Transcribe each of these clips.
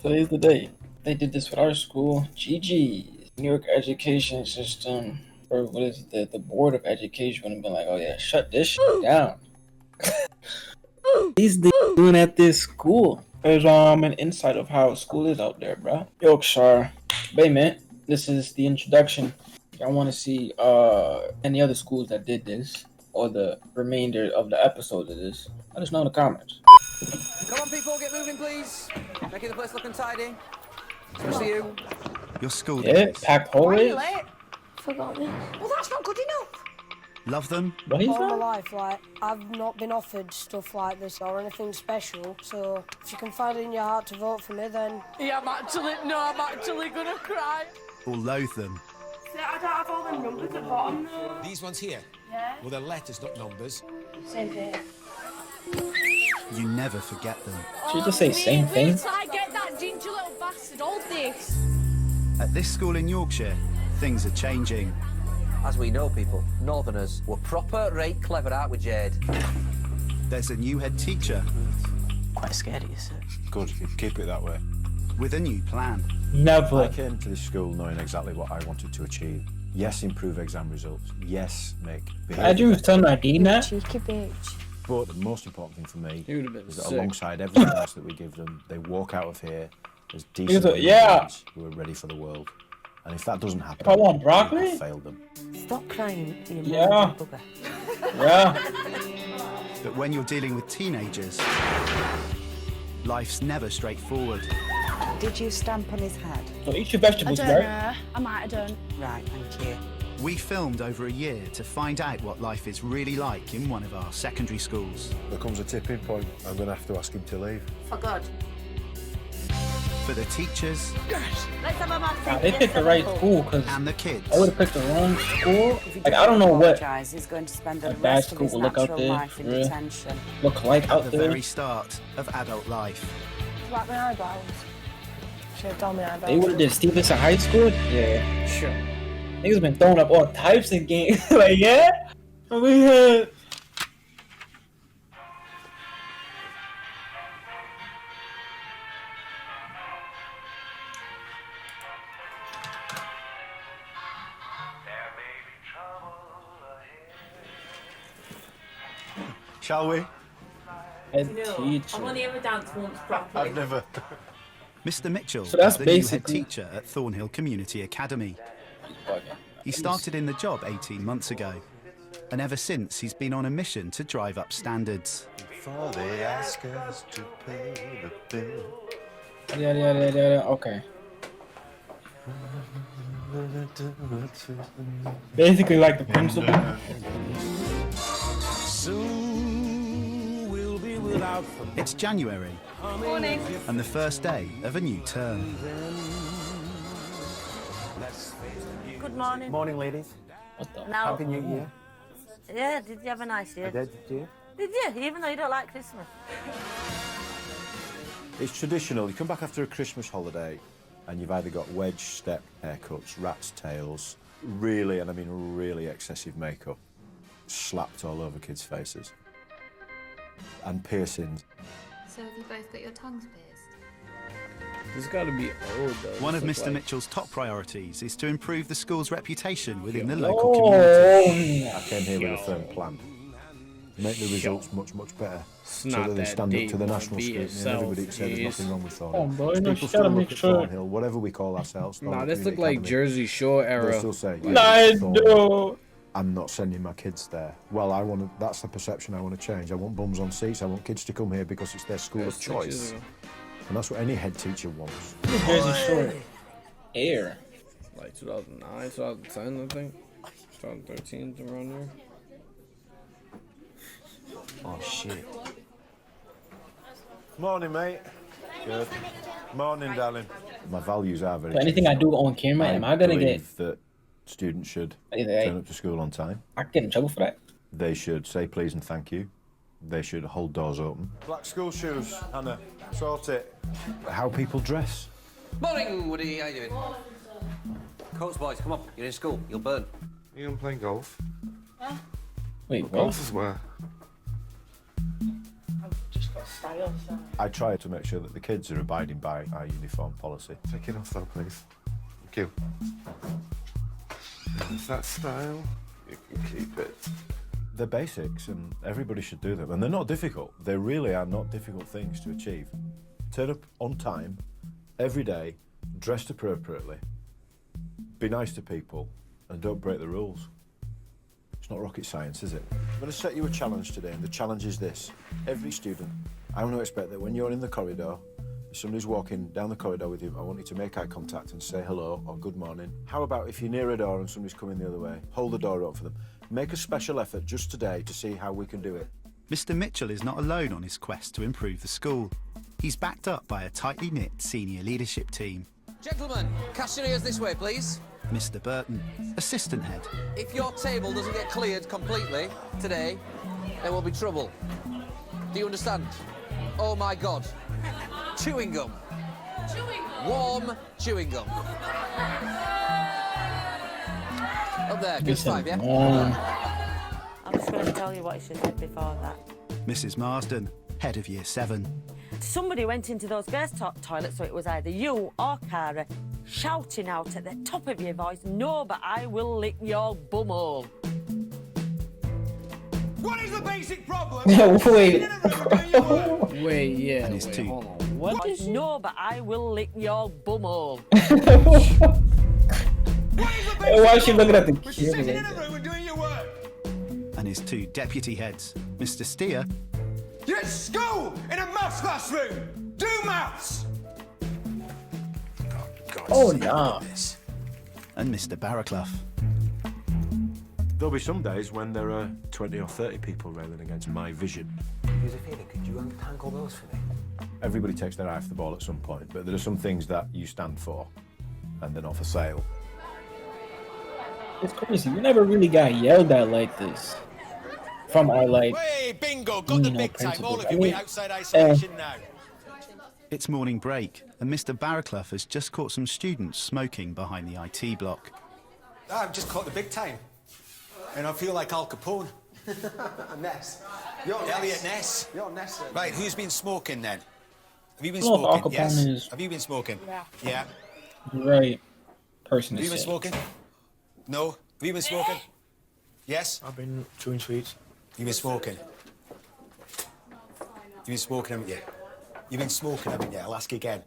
Today's the day. They did this with our school. GG. New York education system, or what is it, the Board of Education would have been like, oh yeah, shut this shit down. These niggas doing at this school. There's an insight of how school is out there, bro. Yorkshire. Wait a minute. This is the introduction. I want to see any other schools that did this, or the remainder of the episodes of this. Let us know in the comments. Come on, people, get moving, please. Making the place look untidy. Especially you. Your school Yeah, days. packed Why are hallways. you late? Forgot this. Well, that's not good enough. Love them? What is All my that? life, like, I've not been offered stuff like this or anything special, so if you can find it in your heart to vote for me, then... Yeah, I'm actually gonna cry. Or loathe them? See, I don't have all the numbers at the bottom though. These ones here? Yeah. Well, they're letters, not numbers. Same here. You never forget them. Should you just say same thing? Wait till I get that ginger little bastard all this. At this school in Yorkshire, things are changing. As we know, people, Northerners were proper right clever, aren't we, Jade? There's a new head teacher Quite scared of you, sir. Good, keep it that way. with a new plan. I Never. came to this school knowing exactly what I wanted to achieve. Yes, improve exam results. Yes, make Andrew was telling Nadine that. Cheeky bitch. But the most important thing for me He would have been is that sick. alongside everything else that we give them, they walk out of here as decent yeah. kids who are ready for the world. And if that doesn't happen, If I want broccoli? I've failed them. Stop crying, you Yeah. bugger. Yeah. But when you're dealing with teenagers, life's never straightforward. Did you stamp on his head? So eat your vegetables, right? I might have done. Right, thank you. We filmed over a year to find out what life is really like in one of our secondary schools. There comes a tipping point. I'm going to have to ask him to leave. For good. For the teachers Let's have a massive Nah, they picked the right school, because and the kids. I would have picked the wrong school. If he Like, I don't know what apologise, he's going to spend the a bad rest of school his will look out natural there, life in yeah. detention. look like At out the there. very start of adult life. Like my eyebrows. Should have done my eyebrows. They would have did Stevenson High School? Yeah, sure. Niggas been throwing up all types of games. Like, yeah? I mean, Shall we? head teacher. only ever danced once properly. I've never. Mr. Mitchell So that's is the new head basically- teacher at Thornhill Community Academy. He started in the job 18 months ago, and ever since he's been on a mission to drive up standards. Before they ask us to pay the bill. Yeah. Okay. Basically, like the principal. Soon we'll be without them. It's January, Morning. and the first day of a new term. Good morning. Morning, ladies. What the? Now, Happy New Year. yeah, did you have a nice year? Did you? Did you? Even though you don't like Christmas. It's traditional. You come back after a Christmas holiday and you've either got wedge step haircuts, rat's tails, really, and I mean really excessive makeup, slapped all over kids' faces, and piercings. So have you both got your tongues pierced? This gotta be old though. One of This Mr. look Mitchell's top priorities is to improve the school's reputation within the Oh, local community. I came here with a firm plan. Make the results much better, so not that they that stand up deep, to the man. national Be scrutiny and yourself, everybody can say there's jeez. nothing wrong with Oh, Thornhill. boy, no, People you still gotta look make at sure. Thornhill, whatever we call ourselves. Nah, Thornhill this look Community like Academy, Jersey Shore they'll era. still say, Nice, Thornhill. dude. I'm not sending my kids there. Well, I want to. That's the perception I want to change. I want bums on seats. I want kids to come here because it's their school of choice, and that's what any head teacher wants. Jersey Shore. Air. Like 2009, 2010, I think. 2013, around there. Oh, shit. Morning, mate. Good. Morning, darling. My values are very. So anything I do on camera, am I gonna get? believe that students should turn up to school on time. I can get in trouble for that. They should say please and thank you. They should hold doors open. Black school shoes, Hannah. Sort it. How people dress. Morning, Woody. How you doing? Coach boys, come on. You're in school. You'll burn. You gonna play golf? Wait, what? Golf is where? I've just got stag I try to make sure that the kids are abiding by our uniform policy. Take it off though, please. Thank you. Is that style? You can keep it. They're basics and everybody should do them. And they're not difficult. They really are not difficult things to achieve. Turn up on time, every day, dressed appropriately, be nice to people, and don't break the rules. It's not rocket science, is it? I'm going to set you a challenge today, and the challenge is this. Every student, I want to expect that when you're in the corridor, if somebody's walking down the corridor with you, I want you to make eye contact and say hello or good morning. How about if you're near a door and somebody's coming the other way, hold the door open for them. Make a special effort just today to see how we can do it. Mr. Mitchell is not alone on his quest to improve the school. He's backed up by a tightly knit senior leadership team. Gentlemen, cashiers this way, please. Mr. Burton, assistant head. If your table doesn't get cleared completely today, there will be trouble. Do you understand? Oh my God. Chewing gum. Chewing gum. Warm chewing gum. Up there, good 5, yeah? I'm just going to tell you what he should have said before that. Mrs. Marsden, head of Year 7. Somebody went into those girls' toilets, so it was either you or Cara, shouting out at the top of your voice, "No, but I will lick your bumhole." What is the basic problem? Wait, yeah. And his two. Hold on. What is "No, but I will lick your bumhole." Why is she looking at the Sitting in a camera? room and doing your work. And his two deputy heads, Mr. Steer You're at school in a maths classroom. Do maths. Oh, no. and Mr. Barraclough. There'll be some days when there are 20 or 30 people railing against my vision. Josephina, could you untangle those for me? Everybody takes their eye off the ball at some point, but there are some things that you stand for, and they're not for sale. It's crazy. We never really got yelled at like this from our Hey, bingo! Got the big time. All of you, wait outside isolation now. It's morning break, and Mr. Barraclough has just caught some students smoking behind the IT block. I've just caught the big time. And I feel like Al Capone. Ness. You're Elliot Ness. You're Ness. Right, who's been smoking then? Have you been Well, Al smoking? Capone Yes. is- Have you been smoking? Yeah. right person Have to you been say. smoking? No. Have you been smoking? Yes. I've been chewing sweets. You've been smoking. You've been smoking, haven't you? You've been smoking, haven't you? I'll ask you again.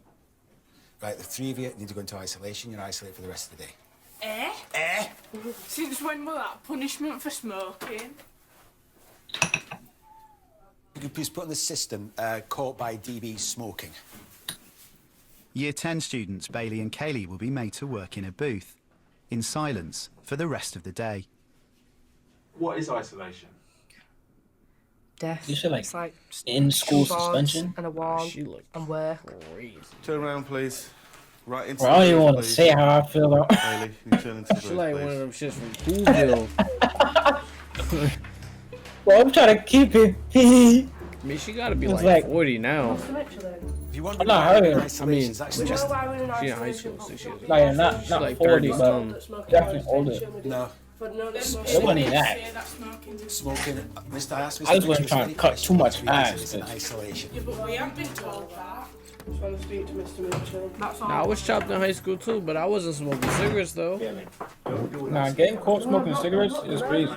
Right, the three of you need to go into isolation. You're isolated for the rest of the day. Eh? Eh? Since when was that punishment for smoking? Could you please put in the system, caught by DB smoking? Year 10 students Bailey and Kaylee will be made to work in a booth, in silence, for the rest of the day. What is isolation? Death. You should, like, It's like in school two boards suspension. and a wall She looked and work. crazy. Turn around, please. Right into Bro, I don't the even booth, want to please. say how I feel about. Bailey, you turn into the She booth, like please. one of them shits from Coolville. Well, I'm trying to keep it. I mean, she gotta be It's like like- 40 now. If you want I'm not hurting. I mean, actually she just... in high school, so she's Like, not she's like 40, 30 but some. definitely older. No. It wasn't even that. Smoking. Mr. I asked Mr. I just wasn't Mitchell, trying to any cut too much questions, please, ass, it's in but- isolation. Yeah, but we have been told that. Just want to speak to Mr. Mitchell. That's all. Nah, I was chopped in high school too, but I wasn't smoking cigarettes though. Nah, getting caught smoking cigarettes is crazy.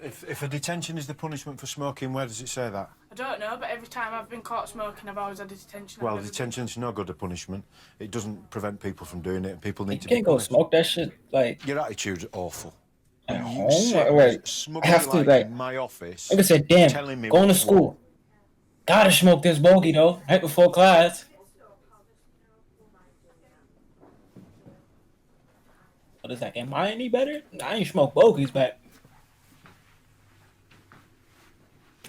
If a detention is the punishment for smoking, where does it say that? I don't know, but every time I've been caught smoking, I've always had a detention. Well, detention's no good a punishment. It doesn't prevent people from doing it, and people need You to be can't go punished. smoke that shit, like, Your attitude's awful. at You home. sit Wait, I smugly have to, like like, in my office. like I said, damn, telling me going to what- school. Gotta smoke this bogey, though, right before class. What is that? Am I any better? I ain't smoke bogeys, but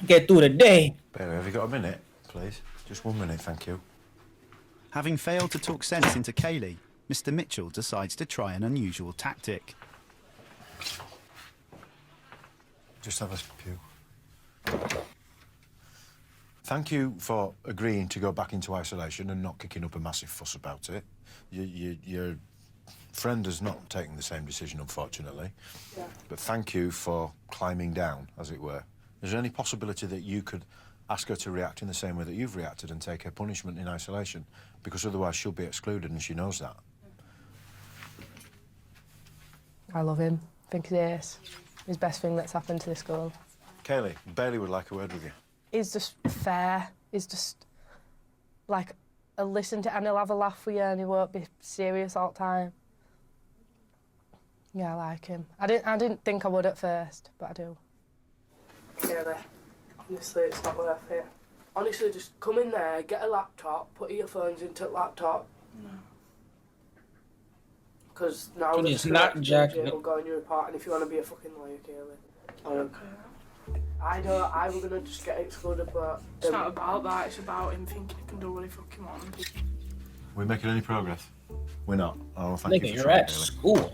get through the day. Bailey, have you got a minute, please? Just 1 minute, thank you. Having failed to talk sense into Kaylee, Mr. Mitchell decides to try an unusual tactic. Just have a pew. Thank you for agreeing to go back into isolation and not kicking up a massive fuss about it. Your friend has not taken the same decision, unfortunately. Yeah. But thank you for climbing down, as it were. Is there any possibility that you could ask her to react in the same way that you've reacted and take her punishment in isolation, because otherwise she'll be excluded and she knows that. I love him. I think he's ace. He's the best thing that's happened to the school. Kaylee, Bailey would like a word with you. He's just fair. He's just like, he'll listen to and he'll have a laugh with you and he won't be serious all the time. Yeah, I like him. I didn't think I would at first, but I do. Really, honestly, it's not worth it. Honestly, just come in there, get a laptop, put earphones into the laptop. Because now Can you the snap jack it? will go in your report, and if you want to be a fucking lawyer, Kaylee, I don't care. I were gonna just get excluded, but It's not about that, it's about him thinking he can do what he fucking wants. We're making any progress? We're not. Oh, thank Nigga, you for you're trying, at Bailey. school.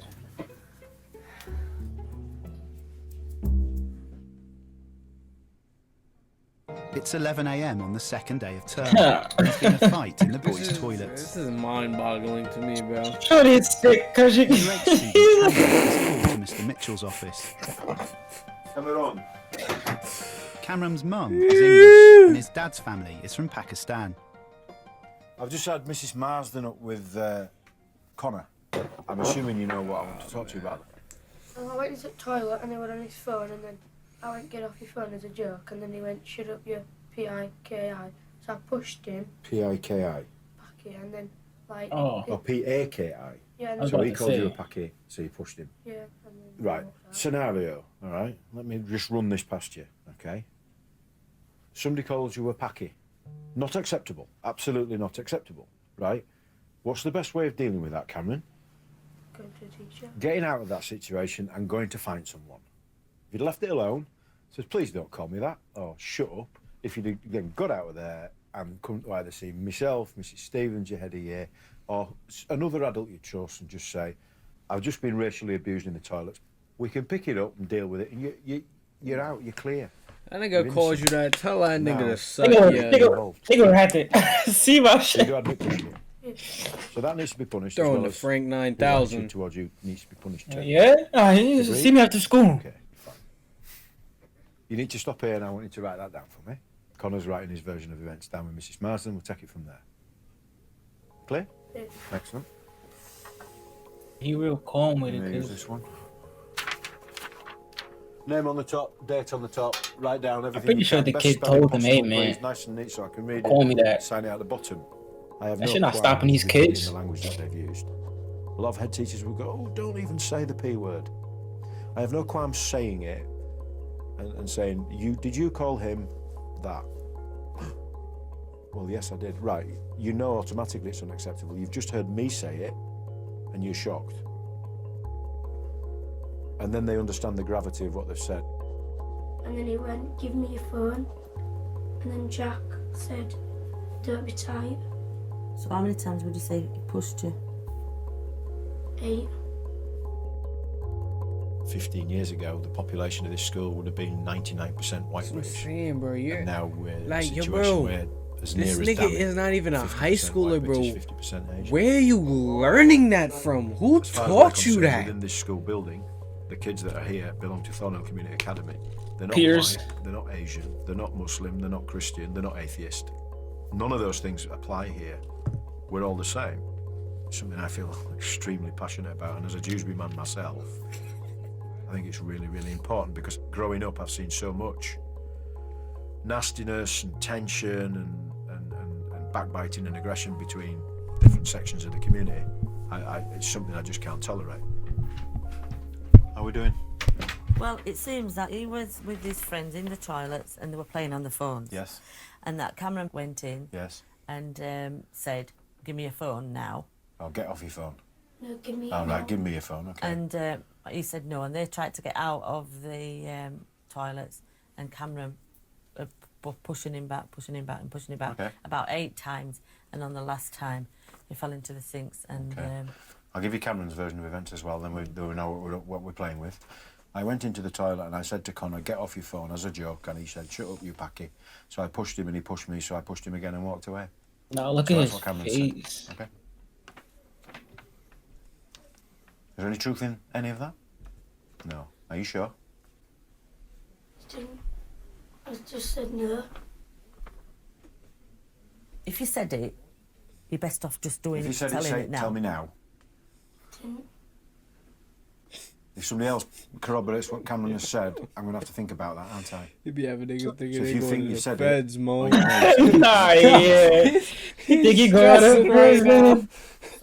It's 11 a.m. on the second day of term. There's been a fight in the boys' toilets. This is mind-boggling to me, bro. Shorty is sick because you Year 8 student Cameron is called to Mr. Mitchell's office. Cameron. Cameron's mum is English and his dad's family is from Pakistan. I've just had Mrs. Marsden up with Connor. I'm assuming you know what I want to talk to you about. I went into the toilet and he went on his phone, and then I went, get off your phone as a joke, and then he went, shut up your P-I-K-I. So I pushed him P-I-K-I. back here, and then like... Oh, P-A-K-I? Yeah. And So then he called you a packy, so you pushed him? Yeah. And then Right, scenario, all right? Let me just run this past you, okay? Somebody calls you a packy. Not acceptable, absolutely not acceptable, right? What's the best way of dealing with that, Cameron? Going to a teacher. Getting out of that situation and going to find someone. If you'd left it alone, says, please don't call me that, or shut up. If you'd then got out of there and come to either see myself, Mrs. Stevens, your head of year, or another adult you trust and just say, I've just been racially abused in the toilets. We can pick it up and deal with it, and you're out, you're clear. That nigga calls you that, tell that nigga to suck Nigga had to see my shit. So that needs to be punished. Throwing as well the as Frank his 9000 attitude towards you needs to be punished too. Yeah? He needs to see me after school. Okay, fine. You need to stop here, and I want you to write that down for me. Connor's writing his version of events down with Mrs. Marsden. We'll take it from there. Clear? Yeah. Excellent. He real calm with it. Use this one. Name on the top, date on the top, write down everything. I'm pretty sure the kid told him, hey man, nice and neat so I can read call it. me that. Sign it at the bottom. I have That no shit not qualms stopping these with reading kids. the language that they've used. A lot of head teachers will go, oh, don't even say the P word. I have no qualms saying it and saying, did you call him that? Well, yes, I did. Right, you know automatically it's unacceptable. You've just heard me say it and you're shocked. And then they understand the gravity of what they've said. And then he went, give me your phone. And then Jack said, don't be tight. So how many times would you say he pushed you? 8. 15 years ago, the population of this school would have been 99% white British. Saying, bro, and now we're in a like, situation bro, where as this near as nigga is not even a high schooler, bro. 50% Asian. Where are you learning that from? Who As far as taught we're you concerned, that? Within this school building, the kids that are here belong to Thornhill Community Academy. They're not Peers. white, they're not Asian, they're not Muslim, they're not Christian, they're not atheist. None of those things apply here. We're all the same. It's something I feel extremely passionate about, and as a Dewsbury man myself, I think it's really, really important because growing up I've seen so much nastiness and tension and backbiting and aggression between different sections of the community. It's something I just can't tolerate. How are we doing? Well, it seems that he was with his friends in the toilets and they were playing on the phones. Yes. And that Cameron went in. Yes. And said, give me your phone now. Oh, get off your phone. No, give me your Oh, right, phone. give me your phone, okay. And he said no, and they tried to get out of the toilets, and Cameron pushing him back and pushing him back Okay. about 8 times, and on the last time he fell into the sinks. And Okay. I'll give you Cameron's version of events as well, then we know what we're playing with. I went into the toilet and I said to Connor, get off your phone, as a joke, and he said, shut up, you packy. So I pushed him and he pushed me, so I pushed him again and walked away. Now look So at that's his what Cameron face. said. Okay. Is there any truth in any of that? No. Are you sure? I just said no. If you said it, you're best off just doing If you said telling it now. tell me now. If somebody else corroborates what Cameron has said, I'm going to have to think about that, aren't I? You'd be having niggas thinking So if they you going think to you the said feds, it, Mo. Nah, yeah. Think you going to prison?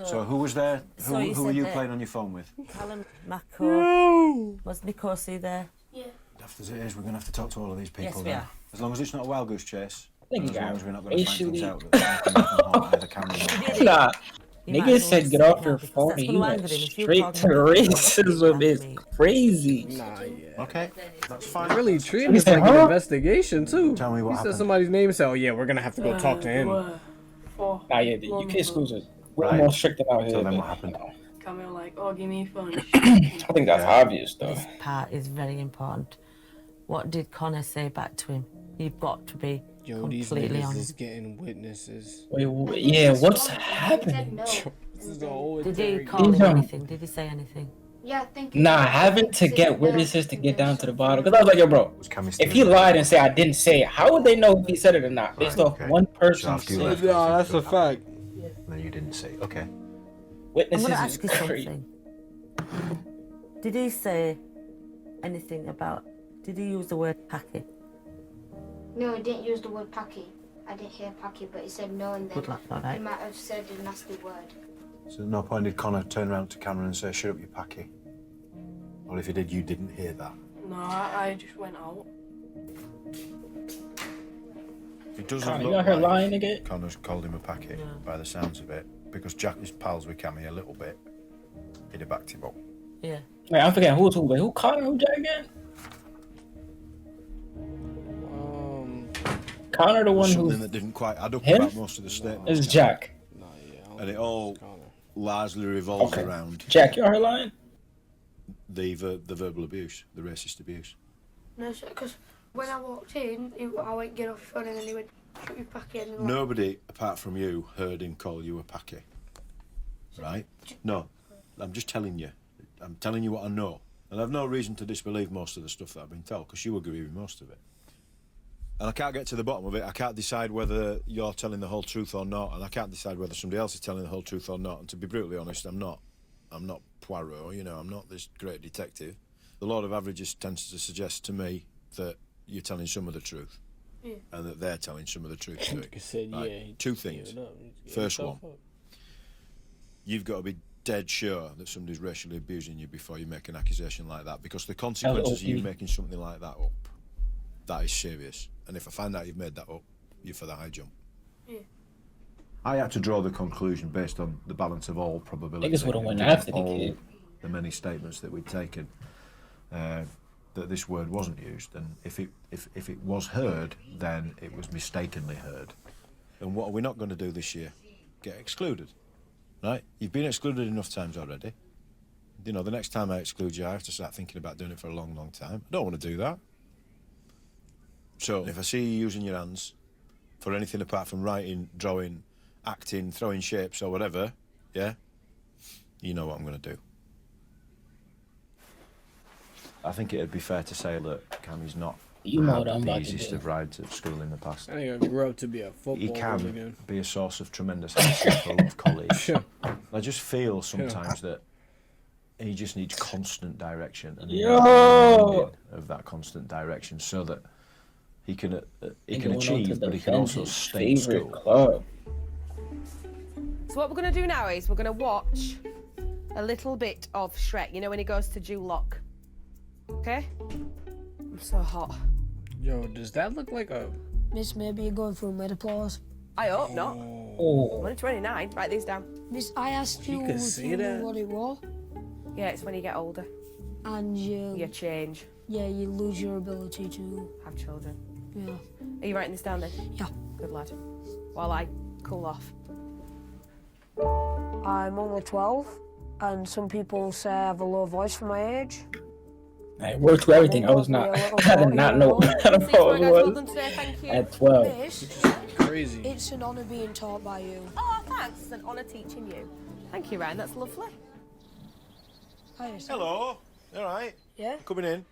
So who was there? So Who you were said you that- playing on your phone with? Callum, Mako. No. Was Nikosi there? Yeah. Daft as it is, we're going to have to talk to all of these people. Yes, we then. are. As long as it's not a wild goose chase. think As you long got as we're not going to find things racially- out that's going to haunt either Cameron or Nah. You might Niggas as well said just get say off it your now, because phone that's and gonna you anger went him. If you straight called to him a racism. It's crazy. Nah, yeah. Okay, that's fine. Really treating He this said, like an huh? investigation too. Tell me what He happened. said somebody's name and said, "Oh yeah, we're gonna have to go talk to him." For Nah, yeah, the UK schools are way Right. more strict out here. Tell them but, what happened. you know, Camille like, oh, give me a phone. I think that's obvious, though. This part is very important. What did Connor say back to him? You've got to be Yo, these completely niggas is honest. getting witnesses. Wait, yeah, what's happening? This is the whole Did he interrogation. call him Damn. anything? Did he say anything? Yeah, I think. Nah, having to get witnesses to get down to the bottom. Because I was like, yo, bro, if he lied and say I didn't say it, how would they know if he said it or not? Based off one person after you saying left, it. No, that's a fact. No, you didn't say. Okay. I'm Witnesses going to is ask you crazy. something. Did he say anything about... Did he use the word packet? No, he didn't use the word packy. I didn't hear packy, but he said no, and then Good luck, alright. he might have said a nasty word. So at no point did Connor turn around to Cameron and say, "Shut up, you packy." Or if he did, you didn't hear that. No, I just went out. It doesn't Connor, you look got her like lying again? Connor's called him a packy by the sounds of it, because Jack is pals with Cammy a little bit. He'd have backed him up. Yeah. Wait, I'm forgetting who's who. Wait, who Connor? Who Jack again? Connor, the one Something who that didn't quite add up him? about most of the statements. Is Jack. And it all largely revolves Okay. around Jack, you are her lying? the verbal abuse, the racist abuse. No, because when I walked in, I went get off your phone and then he went, shut your packet. And then Nobody, apart from you, heard him call you a packy. Right? No, I'm just telling you. I'm telling you what I know. And I've no reason to disbelieve most of the stuff that I've been told, because you agree with most of it. And I can't get to the bottom of it. I can't decide whether you're telling the whole truth or not, and I can't decide whether somebody else is telling the whole truth or not. And to be brutally honest, I'm not Poirot, you know, I'm not this great detective. The law of averages tends to suggest to me that you're telling some of the truth. Yeah. And that they're telling some of the truth too. Like I said, Right? yeah, Two things. give it up. Give First yourself one, up. you've got to be dead sure that somebody's racially abusing you before you make an accusation like that, because the consequences of you making something like that up, that is serious. And if I find out you've made that up, you're for the high jump. Yeah. I had to draw the conclusion based on the balance of all probability. Niggas would've and went given after the all kid. the many statements that we'd taken, that this word wasn't used, and if it was heard, then it was mistakenly heard. And what are we not going to do this year? Get excluded, right? You've been excluded enough times already. You know, the next time I exclude you, I have to start thinking about doing it for a long, long time. I don't want to do that. So if I see you using your hands for anything apart from writing, drawing, acting, throwing shapes or whatever, yeah, you know what I'm going to do. I think it'd be fair to say that Cammy's not You know had what I'm the about to easiest do. of rides at school in the past. I think I grew up to be a footballer He can again. be a source of tremendous hassle for a lot of colleagues. Sure. I just feel sometimes that he just needs constant direction, and Yo! reminding of that constant direction, so that he can Going on to achieve, but he can defend also his stay in favorite school. club. So what we're going to do now is we're going to watch a little bit of Shrek, you know, when he goes to Jew Lock. Okay? I'm so hot. Yo, does that look like a... Miss, maybe you're going for a mid applause. I hope not. Oh. I'm only 29. Write these down. Miss, I asked you could if see you that. knew what it was, Yeah, it's when you get older. and You change. yeah, you lose your ability to, Have children. yeah. Are you writing this down then? Yeah. Good lad. While I cool off. I'm only 12, and some people say I have a low voice for my age. I worked through everything. I was not. I did not know what kind of Well it done was today, thank you. at 12. Miss, Crazy. it's an honour being taught by you. Oh, thanks. It's an honour teaching you. Thank you, Ryan. That's lovely. Hi, sir. Hello, all right? Yeah, Coming in.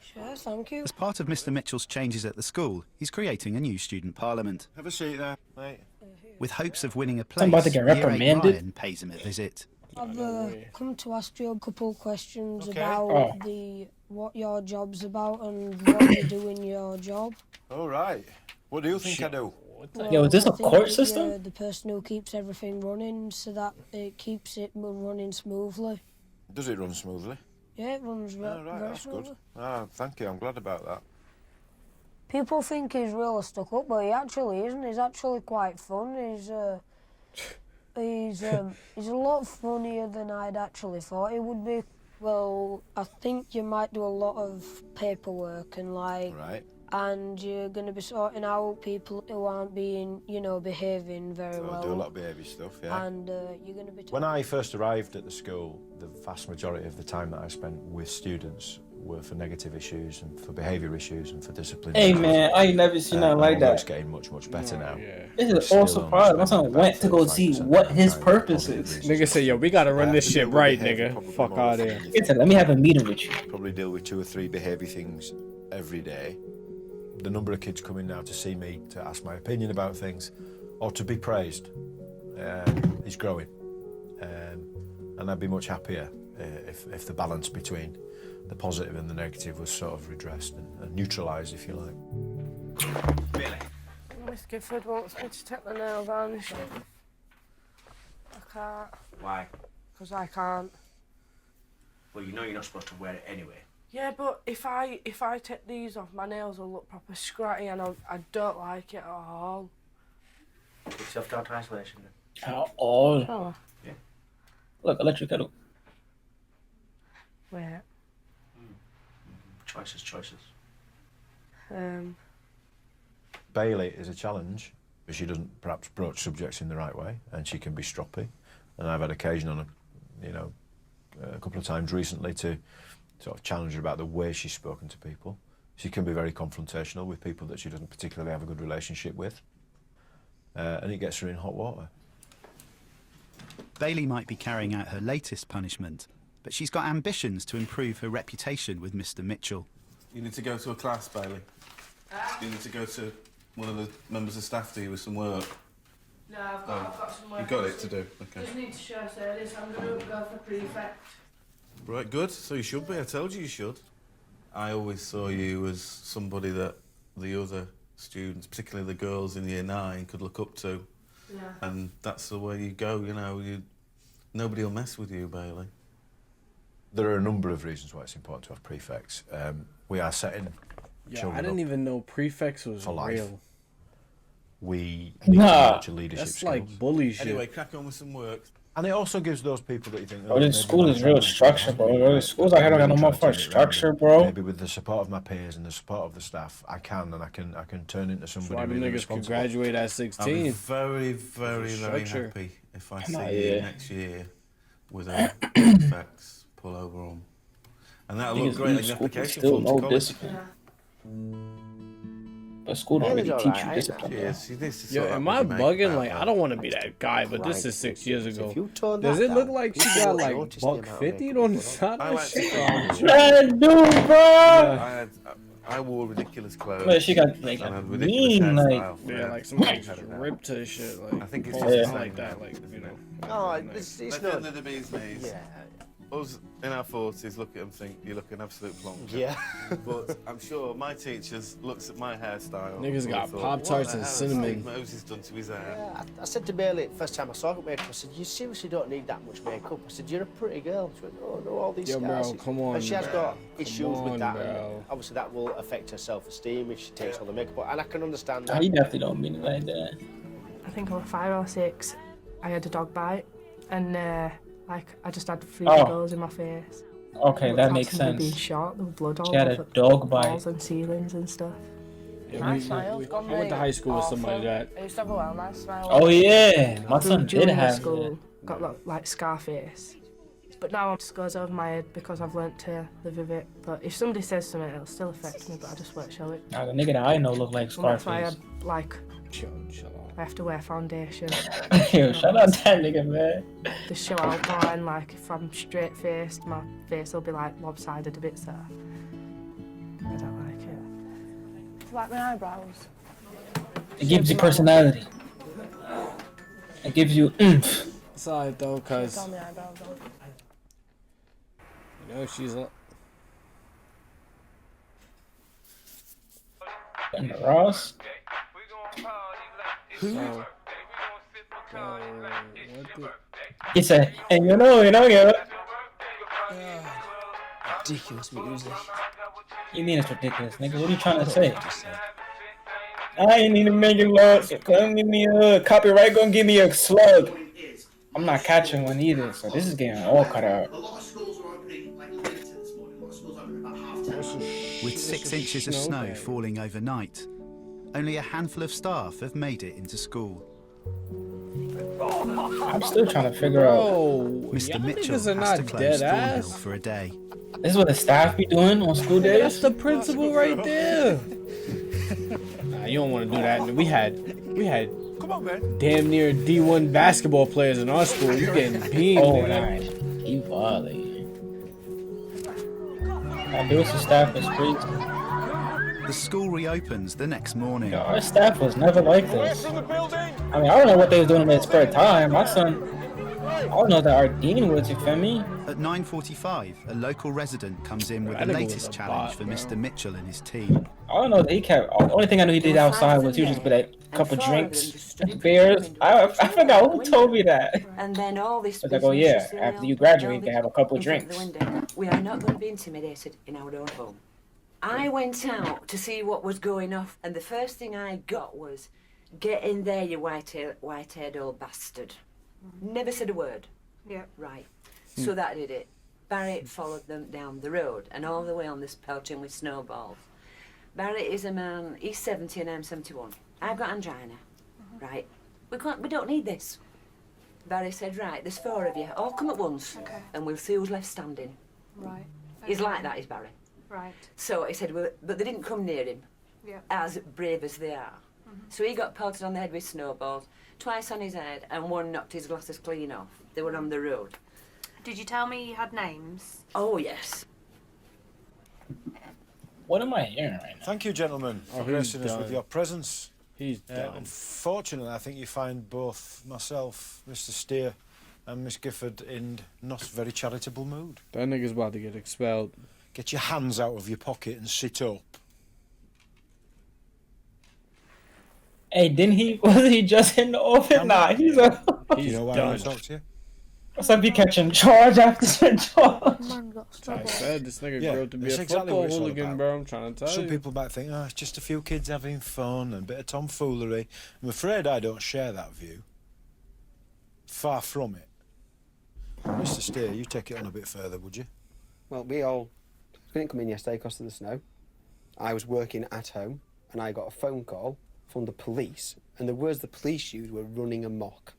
sure, thank you. As part of Mr. Mitchell's changes at the school, he's creating a new student parliament. Have a seat there, mate. With hopes of winning a I'm about place, to get Year 8 reprimanded. Ryan pays him a visit. I've come to ask you a couple questions Okay. about what your job's about and what you do in your job. All right. What do you think I do? Yo, is this I a think court that system? you're the person who keeps everything running so that it keeps it running smoothly. Does it run smoothly? Yeah, it runs Oh, right, very that's smoothly. good. Ah, thank you. I'm glad about that. People think he's really stuck up, but he actually isn't. He's actually quite fun. He's a lot funnier than I'd actually thought he would be. Well, I think you might do a lot of paperwork and Right. and you're going to be sorting out people who aren't being, behaving very So well. I do a lot of behaviour stuff, yeah. And you're going to be... When I first arrived at the school, the vast majority of the time that I spent with students were for negative issues and for behaviour issues and for discipline. Hey man, I ain't never seen nothing like although that. it's getting much, much better now. This is all surprise. My son went to go see what his purpose is. Nigga say, yo, we gotta run this shit right, nigga. Fuck out of here. He said, let me have a meeting with you. Probably deal with 2 or 3 behaviour things every day. The number of kids coming now to see me to ask my opinion about things or to be praised is growing. And I'd be much happier if the balance between the positive and the negative was sort of redressed and neutralised, if you like. Billy. Miss Gifford wants me to take the nail varnish off. I can't. Why? Because I can't. Well, you know you're not supposed to wear it anyway. Yeah, but if I take these off, my nails will look proper scratty and I don't like it at all. Get yourself down to isolation then. At all? Oh. Yeah. Look, electric kettle. Wait. Choices. Bailey is a challenge, but she doesn't perhaps broach subjects in the right way, and she can be stroppy. And I've had occasion on a couple of times recently to sort of challenge her about the way she's spoken to people. She can be very confrontational with people that she doesn't particularly have a good relationship with, and it gets her in hot water. Bailey might be carrying out her latest punishment, but she's got ambitions to improve her reputation with Mr. Mitchell. You need to go to a class, Bailey. You need to go to one of the members of staff to you with some work. No, I've got some work. You got it to do, okay. Just need to show service. I'm going to go for prefect. Right, good. So you should be. I told you you should. I always saw you as somebody that the other students, particularly the girls in Year 9, could look up to. Yeah. And that's the way you go, you know. Nobody will mess with you, Bailey. There are a number of reasons why it's important to have prefects. We are setting children I didn't up even know prefects was for life. real. We need to nurture leadership that's skills. like bully shit. Anyway, crack on with some work. And it also gives those people that you think... Bro, this school is real structure, bro. This school's like I don't got no more for structure, bro. Maybe with the support of my peers and the support of the staff, I can turn into somebody Why the really niggas could responsible. graduate at I'll be 16. very, very, very Structure. happy if I Nah, see you yeah. next year with a prefects pullover on. And that'll look Niggas great in leave the school with application still form to no college. discipline. But school don't really teach you discipline. bro. Yo, am I bugging? Like, I don't want to be that guy, but this is 6 years ago. Does it look like she got like $150 on the side of that shit? Trying to do, bro. I wore ridiculous clothes. But she got like and a had ridiculous mean, like hairstyle. Yeah, like somebody just ripped her shit. Like, I think it's poses just like that, like, you know. No, it's At not. the end of the bee's knees. Yeah. Us in our 40s look at them and think you look an absolute plonker. Yeah. But I'm sure my teachers looks at my hairstyle. Niggas and got thought, Pop-Tarts what and the hell has cinnamon. Steve Moses done to his hair. Yeah, I said to Bailey first time I saw her makeup, I said, you seriously don't need that much makeup. I said, you're a pretty girl. She went, oh no, all these Yo, scars. bro, come on, And she has bro. got issues Come with on, that. bro. And obviously that will affect her self-esteem if she takes all the makeup off. And I can understand Nah, that. he definitely don't mean it like that. I think I was 5 or 6. I had a dog bite and like I just had 3 Oh. needles in my face. Okay, Looked that like makes somebody sense. Being shot, there was blood all She had a over dog walls bite. and ceilings and stuff. I went to high school with somebody that. I used to have a well nice smile. Oh yeah, my son did During have school, got like Scarface. But now it just goes over my head because I've learnt to live with it. But if somebody says something, it'll still affect me, but I just won't show it. Nah, the nigga that I know look like And that's why Scarface. I have to wear foundation. Yo, shout out that nigga, man. To show outline, like if I'm straight faced, my face will be like lopsided a bit, so I don't like it. Do you like my eyebrows? It gives you personality. It gives you oomph. It's alright though, cause It's on the eyebrows though. you know she's up. And Ross. Who? He said, and you know, yeah. Ridiculous music. You mean it's ridiculous, nigga? What are you trying to say? I ain't even making laws. Come give me a copyright. Gonna give me a slug. I'm not catching one either, so this is getting all cut out. With 6 inches of snow falling overnight, only a handful of staff have made it into school. I'm still trying to figure out. Mr. Mitchell has to close Thornhill for a day. This is what the staff be doing on school days? That's the principal right there. Nah, you don't want to do that. We had damn near D1 basketball players in our school. You getting beamed. Oh, nice. He violated. There was some staff was crazy. The school reopens the next morning. Yo, our staff was never like this. I mean, I don't know what they was doing in their spare time. My son, I don't know that our dean was, you feel me? At 9:45, a local resident comes in with the latest challenge for Mr. Mitchell and his team. I don't know that he kept. The only thing I knew he did outside was he would just be like a couple drinks, beers. I forgot who told me that. And then all this. I was like, oh yeah, after you graduate, you can have a couple drinks. We are not going to be intimidated in our own home. I went out to see what was going off, and the first thing I got was, "Get in there, you white-haired old bastard." Never said a word. Yeah. Right. So that did it. Barry followed them down the road and all the way on this pelting with snowballs. Barry is a man, he's 70 and I'm 71. I've got angina. Right. We don't need this. Barry said, right, there's 4 of you, all come at once. Okay. And we'll see who's left standing. Right. He's like that, is Barry. Right. So he said, well, but they didn't come near him. Yeah. As brave as they are. So he got pelted on the head with snowballs, twice on his head, and one knocked his glasses clean off. They were on the road. Did you tell me you had names? Oh, yes. What am I hearing right now? Thank you, gentlemen, for gracing us with your presence. He's done. Unfortunately, I think you find both myself, Mr. Steer, and Miss Gifford in not very charitable mood. That nigga's about to get expelled. Get your hands out of your pocket and sit up. Hey, wasn't he just in the office? Nah, he's a... You know why I want to talk to you? What's up, you catching charge after charge? I said this nigga Yeah, grew up to be that's a exactly football what it's all hooligan, about. bro. I'm trying to tell Some you. people might think, oh, it's just a few kids having fun and a bit of tomfoolery. I'm afraid I don't share that view. Far from it. Mr. Steer, you take it on a bit further, would you? Well, we didn't come in yesterday because of the snow. I was working at home and I got a phone call from the police, and the words the police used were running amok.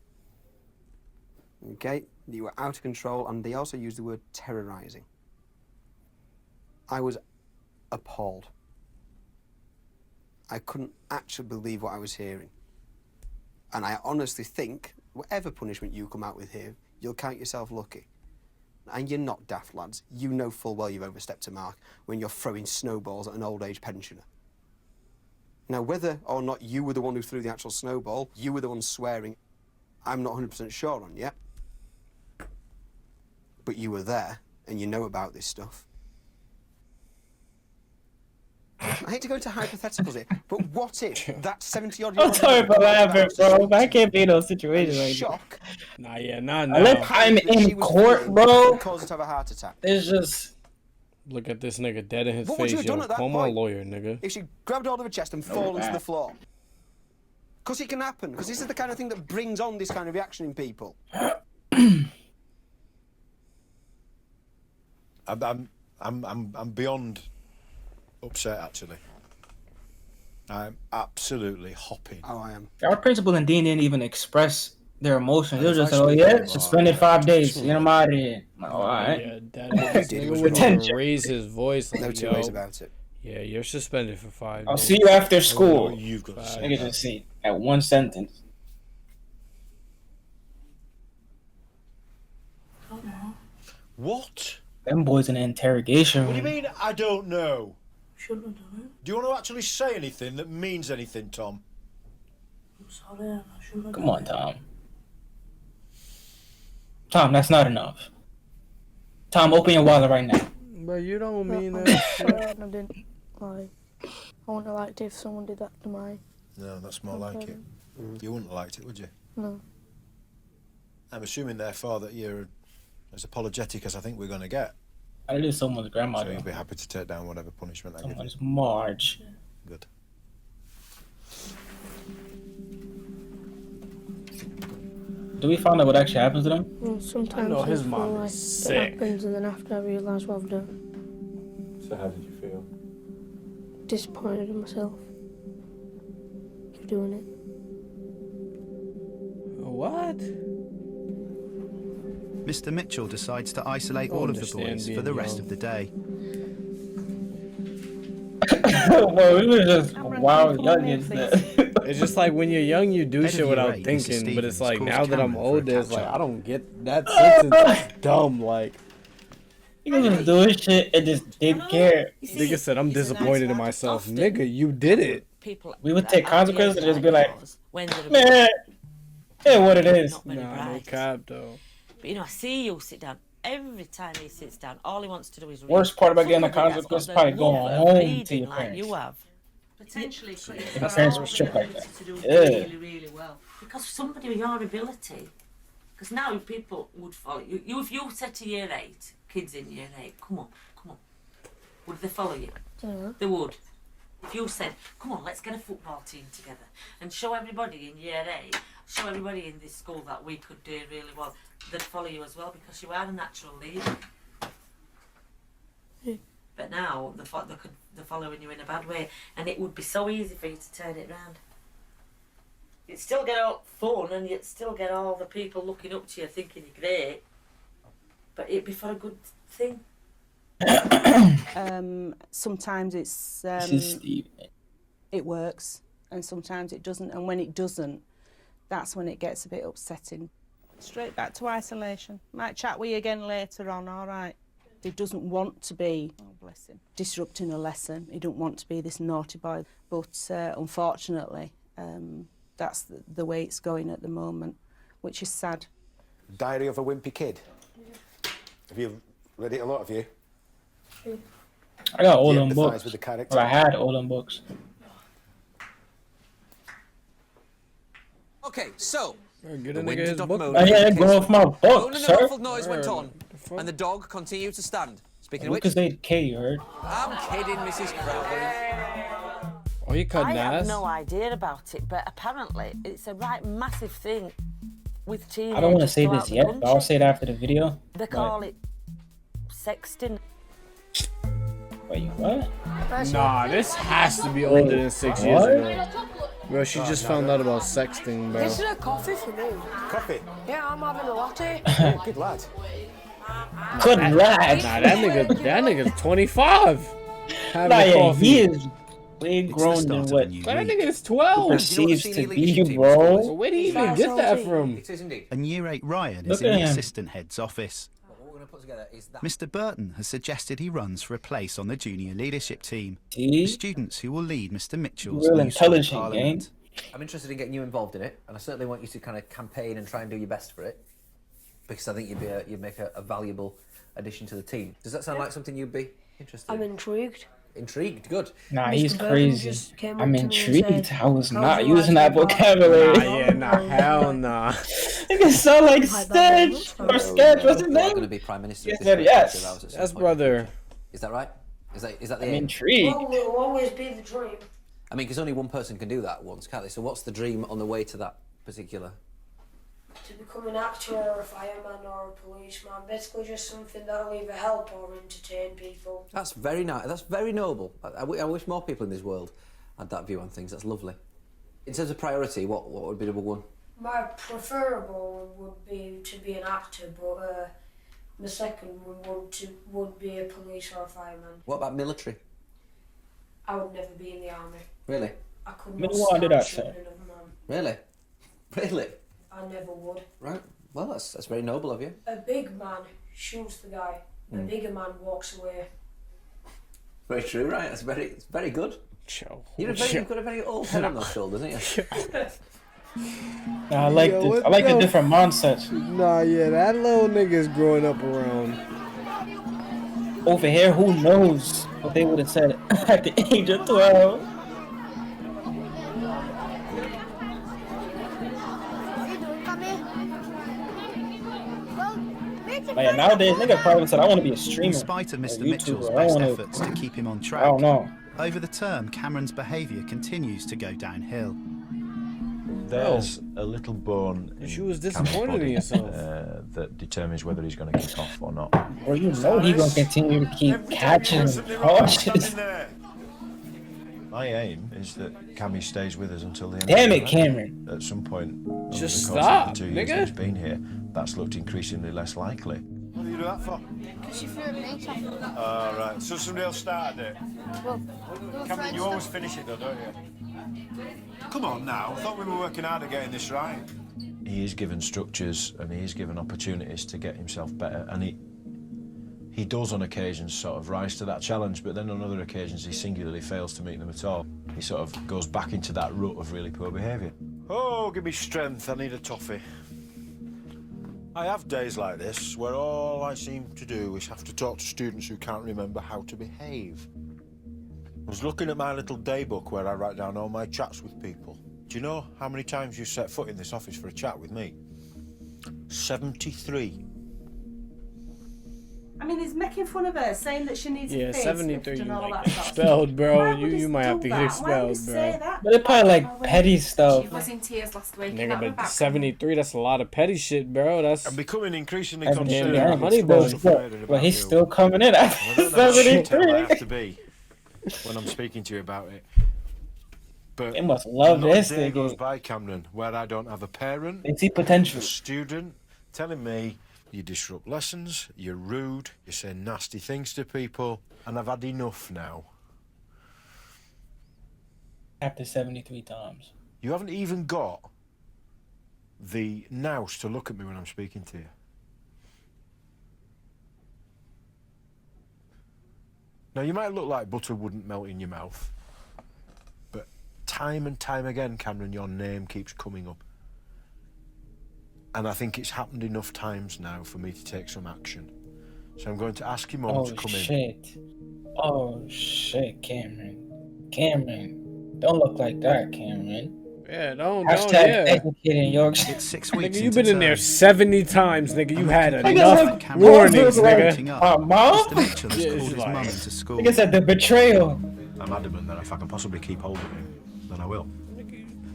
Okay? You were out of control, and they also used the word terrorising. I was appalled. I couldn't actually believe what I was hearing. And I honestly think, whatever punishment you come out with here, you'll count yourself lucky. And you're not daft, lads. You know full well you've overstepped a mark when you're throwing snowballs at an old age pensioner. Now, whether or not you were the one who threw the actual snowball, you were the one swearing, I'm not 100% sure on yet. But you were there, and you know about this stuff. I hate to go into hypotheticals here, but what if that 70-odd-year-old... I'm sorry for laughing, bro. I can't be in those situations like shock. Nah, yeah, nah. I'm in court, bro. Caused her to have a heart attack. It's just... Look at this nigga dead in his What would face, you have done yo. at that Call my point? lawyer, nigga. If she grabbed hold of her chest and fallen to the floor. Because it can happen. Because this is the kind of thing that brings on this kind of reaction in people. I'm beyond upset, actually. I'm absolutely hopping. Oh, I am. Our principal and dean didn't even express their emotions. They were just like, oh yeah, suspended 5 days. Get him out of here. I'm like, all right. Yeah, that nigga wouldn't even raise his voice. Like, No two ways about it. Yeah, you're suspended for 5 days. I'll see you after school. Oh, you've got to say Nigga just see that one sentence. What? Them boys in an interrogation What do you room. mean, I don't know? Shouldn't have done Do you want to actually say anything that means anything, Tom? it. I'm sorry, I shouldn't have Come done on, it. Tom. Tom, that's not enough. Tom, open your wallet right now. But you don't mean I'm that sorry, shit. and I didn't like. I wouldn't have liked it if someone did that to my. No, that's more like it. You wouldn't have liked it, would you? No. I'm assuming, therefore, that you're as apologetic as I think we're going to get. I did someone's grandma. So you'll be happy to take down whatever punishment I give you. Someone's Marge. Good. Do we find out what actually happens to them? Well, sometimes know I his feel mom like is it sick. happens, and then after I realise what I've done, So how did you feel? disappointed in myself for doing it. What? Mr. Mitchell decides to isolate all of the boys for the rest of the day. Well, we were just wild youngins then. It's just like when you're young, you do Head shit of without Year 8, Mrs. thinking. But it's Stevens like calls now that I'm Cameron for a older, it's like catch-up. I don't get that sentence. It's dumb. Like He was just doing shit and just didn't care. nigga said, I'm disappointed in myself. Nigga, you did it. We would take consequences and just be like, When they're man, yeah, what it is. not very Nah, no bright. cap though. But you know, I see you sit down. Every time he sits down, all he wants to do is read. Worst part about getting a Somebody that's consequence got is probably the going love of home to reading your like parents. you have. Potentially, If my parents were strict like that. to do Yeah. really, really well. Because somebody with your ability, because now people would follow you. If you said to year 8, kids in year 8, come on, would they follow you? They would. If you said, come on, let's get a football team together and show everybody in year 8, show everybody in this school that we could do really well, they'd follow you as well because you are a natural leader. But now they're following you in a bad way, and it would be so easy for you to turn it round. You'd still get all fun, and you'd still get all the people looking up to you thinking you're great, but it'd be for a good thing. Sometimes it's This is Steve. it works, and sometimes it doesn't. And when it doesn't, that's when it gets a bit upsetting. Straight back to isolation. Might chat with you again later on. All right. He doesn't want to be, oh bless him, disrupting a lesson. He don't want to be this naughty boy. But unfortunately, that's the way it's going at the moment, which is sad. Diary of a Wimpy Kid. Have you read it, a lot of you? I got all Do you them empathise books. with the character? Or I had all them books. Okay, so. Get The a wind nigga did his not book moan back. I had to in go case- off my book, Only the sir. muffled noise went on, Word. and the dog continued to stand. Speaking of Look, which, because they K, you heard? I'm kidding, Mrs. Crowley. Oh, you cutting I have ass? no idea about it, but apparently it's a right massive thing with teenagers. I don't want to say throughout this the yet, but I'll country. say it after the video. They call it sexting. Wait, what? Nah, this has to be older than 6 years What? ago. Bro, she just found out about sexting, bro. This is a coffee for me. Coffee? Yeah, I'm having a latte. Good lad. Good lad. Nah, that nigga's 25. Having Nah, a yeah, coffee. he is way It's the grown start than of what a new But that week. nigga is 12. perceives to senior be, leadership team bro. scores? Where did he even get that from? It is indeed. And Year 8 Ryan Look is in at the him. assistant head's office. What we're going to put together is that. Mr. Burton has suggested he runs for a place on the junior leadership team. See? The students who will lead Mr. Mitchell's Real new school intelligent, parliament. I'm interested in getting you involved in it, and I certainly want you to kind of campaign and try and do your best for it, because I think you'd make a valuable addition to the team. Does that sound like something you'd be interested I'm in? intrigued. Intrigued? Good. Nah, Mr. he's Burton crazy. just came up I'm to me and intrigued. said, I was "How's not your using that life been?" vocabulary. Nah, yeah, nah, hell nah. It can sound like Hi, Barbara. Stitch or Sketch. What's his You are going to name? be Prime Minister Yes, of this sir, country yes. if I was at some That's point. brother. Is that right? Is that the I'm aim? intrigued. Well, will always be the dream. I mean, because only one person can do that once, can't they? So what's the dream on the way to that particular? To become an actor or a fireman or a policeman. Basically just something that'll either help or entertain people. That's very nice. That's very noble. I wish more people in this world had that view on things. That's lovely. In terms of priority, what would be number one? My preferable would be to be an actor, but the second one would be a police or a fireman. What about military? I would never be in the army. Really? I could Me not why did stand that, shooting sir? another man. Really? Really? I never would. Right. Well, that's very noble of you. A big man shoots the guy. A bigger man walks away. Very true. Right. It's very good. Chill. You've got a very old head on those shoulders, haven't you? I like Yo, this. what I like the the different mindsets. Nah, yeah, that little nigga's growing up around. Over here, who knows what they would have said at the age of 12? But yeah, nowadays, nigga probably said, I want to be a streamer. In spite of or Mr. YouTuber. Mitchell's I best wanna, efforts to keep him on track, I don't know. over the term, Cameron's behaviour continues to go downhill. There's a little bone in She was Cameron's disappointed in body, yourself. that determines whether he's going to kick off or not. Or you know he's going to continue to keep catching cautious. My aim is that Cammy stays with us until the end Damn of it, the Cameron. At some point, over Just the course stop, of the 2 years nigga. he's been here, that's looked increasingly less likely. What do you do that for? Because you threw a plate off. Oh, right. So somebody else started it? Well, Cameron, you always finish it though, don't you? Come on now. I thought we were working hard at getting this right. He is given structures and he is given opportunities to get himself better, and he does on occasions sort of rise to that challenge, but then on other occasions he singularly fails to meet them at all. He sort of goes back into that rut of really poor behaviour. Oh, give me strength. I need a toffee. I have days like this where all I seem to do is have to talk to students who can't remember how to behave. I was looking at my little day book where I write down all my chats with people. Do you know how many times you set foot in this office for a chat with me? 73. I mean, he's making fun of her, saying that she needs Yeah, a face 73, lift and you all might that get sort of expelled, stuff. bro. Why would You he might have do to get that? Why would he expelled, say bro. that? But it probably like petty stuff. She was in tears last week. Nigga, but 73, that's a lot of petty shit, bro. That's... I'm becoming increasingly That's concerned. damn near honey bun. But he's still coming in at I don't know how 73. I have to be when I'm speaking to you about it. But They must love not this a day nigga. goes by, Cameron, where I don't have a parent, They see potential. a student telling me you disrupt lessons, you're rude, you say nasty things to people, and I've had enough now. After 73 times. You haven't even got the nous to look at me when I'm speaking to you. Now, you might look like butter wouldn't melt in your mouth, but time and time again, Cameron, your name keeps coming up. And I think it's happened enough times now for me to take some action. So I'm going to ask your mum to come in. Oh shit, Cameron. Cameron, don't look like that, Cameron. Yeah, don't, Hashtag yeah. educating Yorkshire. It's 6 weeks Nigga, you've into been in there term. 70 times, nigga. You had Nigga, enough look, warnings, like, nigga. Mom? Mr. Mitchell has Yeah, called it's his like- mum into school. Nigga said the betrayal. I'm adamant that if I can possibly keep hold of him, then I will.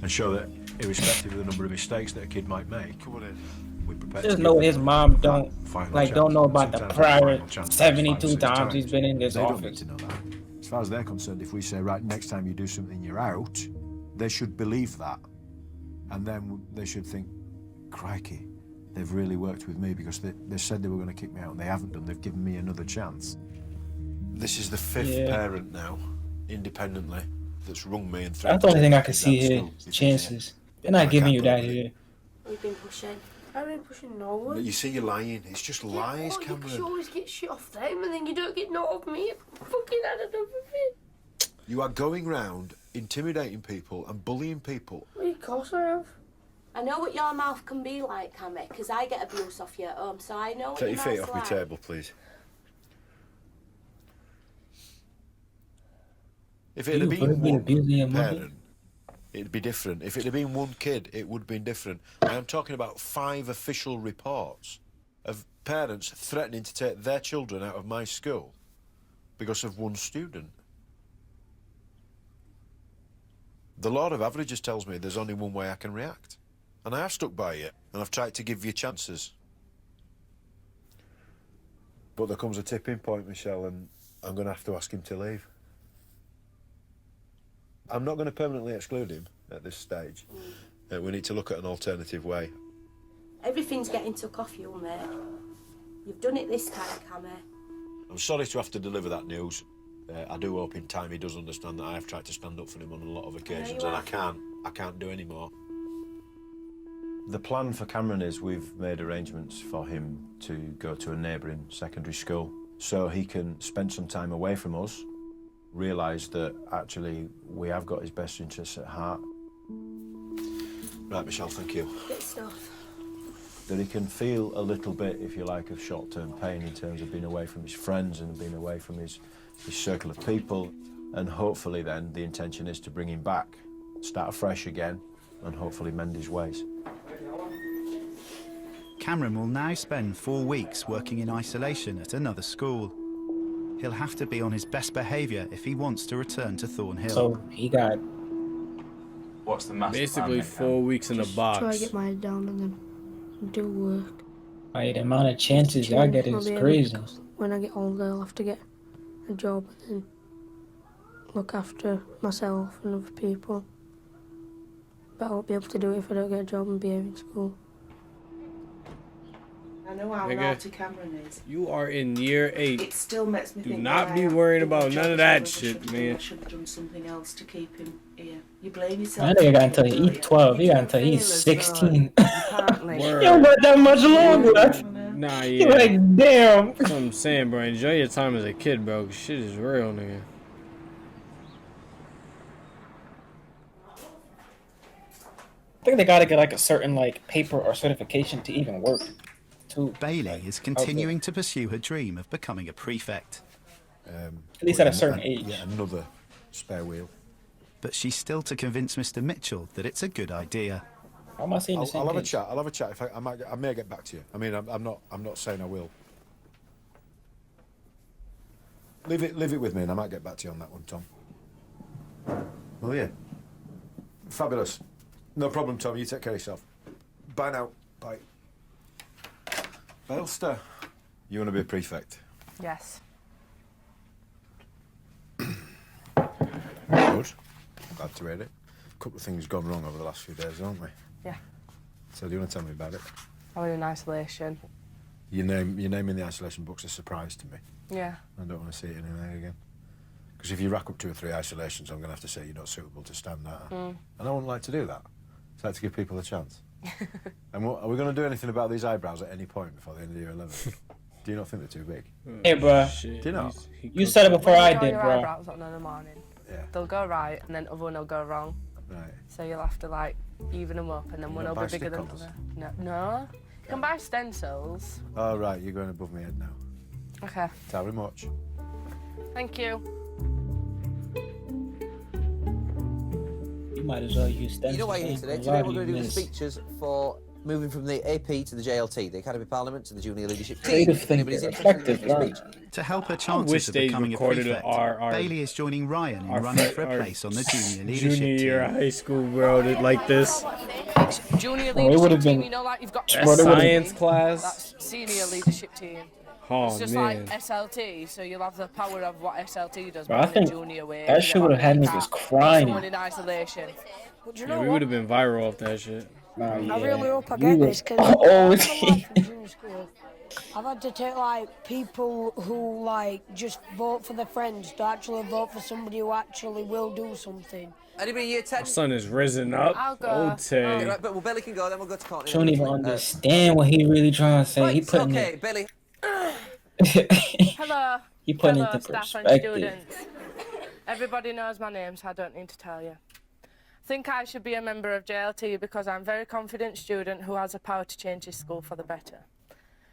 And show that, irrespective of the number of mistakes that a kid might make, we're prepared Just to know give his them mom that don't final like chance. don't know about the Sometimes prior final chance, 72 5, 6 times he's been in this They don't need office. to know that. As far as they're concerned, if we say, right, next time you do something, you're out, they should believe that. And then they should think, crikey, they've really worked with me because they said they were going to kick me out and they haven't done. They've given me another chance. This is the 5th parent now, independently, that's rung me and threatened. That's the only thing I can to see take here. school. Chances. They're not giving you that here. We've been pushing. I've been pushing no one. But you see, you're lying. It's just lies, Because you Cameron. always get shit off them and then you don't get none off me. I fucking had enough of it. You are going round intimidating people and bullying people. Of course I have. I know what your mouth can be like, Cammy, because I get abuse off you at home, so I know what Take your your feet mouth's off my like. table, please. If it had You been been abusing your one mother? parent, it'd be different. If it had been one kid, it would have been different. I am talking about 5 official reports of parents threatening to take their children out of my school because of one student. The law of averages tells me there's only one way I can react. And I have stuck by it, and I've tried to give you chances. But there comes a tipping point, Michelle, and I'm going to have to ask him to leave. I'm not going to permanently exclude him at this stage. We need to look at an alternative way. Everything's getting took off you, mate. You've done it this time, Cammy. I'm sorry to have to deliver that news. I do hope in time he does understand that I have tried to stand up for him on a lot of occasions, and I can't do any more. The plan for Cameron is we've made arrangements for him to go to a neighbouring secondary school so he can spend some time away from us, realise that actually we have got his best interests at heart. Right, Michelle, thank you. Good stuff. That he can feel a little bit, if you like, of short-term pain in terms of being away from his friends and being away from his circle of people. And hopefully then the intention is to bring him back, start afresh again, and hopefully mend his ways. Cameron will now spend 4 weeks working in isolation at another school. He'll have to be on his best behaviour if he wants to return to Thornhill. So he got... What's the master Basically plan, 4 weeks in a box. Try to get my head down and then do work. Like, the amount of chances y'all get is Maybe crazy. When I get older, I'll have to get a job and then look after myself and other people. But I won't be able to do it if I don't get a job and behave in school. I know how Nigga, naughty Cameron is. You are in year 8. It still makes me Do think not that be I have worried done about my job none of as that well as I shit, should man. I should have done something else to keep him here. You blame yourself. I know you got until he's 12. You got until he's 16. You don't got that much longer. Nah, You're yeah. like, damn. That's what I'm saying, bro. Enjoy your time as a kid, bro. 'Cause shit is real, nigga. I think they gotta get like a certain like paper or certification to even work. Too. Bailey is continuing to pursue her dream of becoming a prefect. At least at a certain age. Yeah, another spare wheel. But she's still to convince Mr. Mitchell that it's a good idea. How am I saying the same I'll have a page? chat. I'll have a chat. If I may get back to you. I mean, I'm not saying I will. Leave it with me, and I might get back to you on that one, Tom. Oh yeah. Fabulous. No problem, Tom. You take care of yourself. Bye now. Bye. Belster, you want to be a prefect? Yes. Good. I'm glad to hear it. A couple of things gone wrong over the last few days, haven't we? Yeah. So do you want to tell me about it? I was in isolation. Your name in the isolation book's a surprise to me. Yeah. I don't want to see it in there again. Because if you rack up 2 or 3 isolations, I'm going to have to say you're not suitable to stand that. And I wouldn't like to do that. I'd like to give people a chance. And are we going to do anything about these eyebrows at any point before the end of year 11? Do you not think they're too big? Hey, bro. Do you not? You said it before I did, your bro. eyebrows on in the morning. Yeah. They'll go right, and then other one will go wrong. Right. So you'll have to like even them up, and then one will be bigger than the other. No. You can buy stencils. Oh, right. You're going above my head now. Okay. Tell me much. Thank you. You might as well use stencils. You know what you need today? Today we're going to do the speeches for moving from the AP to the JLT, the Academy Parliament to the Junior Leadership Team. Creative thinking, effective, right? To help her wish chances of they becoming a recorded prefect, our Bailey is joining Ryan in running for a place on the junior leadership junior team. year of high school, bro, like this. Junior Oh, it would've leadership team, been- you know, like you've got That science class. That's senior leadership team. Oh, It's just man. like SLT, so you'll have the power of what SLT does, Bro, but I in think a junior way. that shit would have had niggas crying. Someone in isolation. But do you know Yeah, we what? would have been viral off that shit. Nah, yeah. I really hope I You get was this because old. in junior school, I've had to take like people who like just vote for their friends to actually vote for somebody who actually will do something. Anybody year 10? My son is risen up. I'll go. Okay. Right, but well, Billy can go, then we'll go to Courtney. She don't even understand what he really trying to say. Right, He putting okay, it. Billy. Hello. He putting Hello, into staff and perspective. students. Everybody knows my name, so I don't need to tell you. I think I should be a member of JLT because I'm a very confident student who has the power to change his school for the better.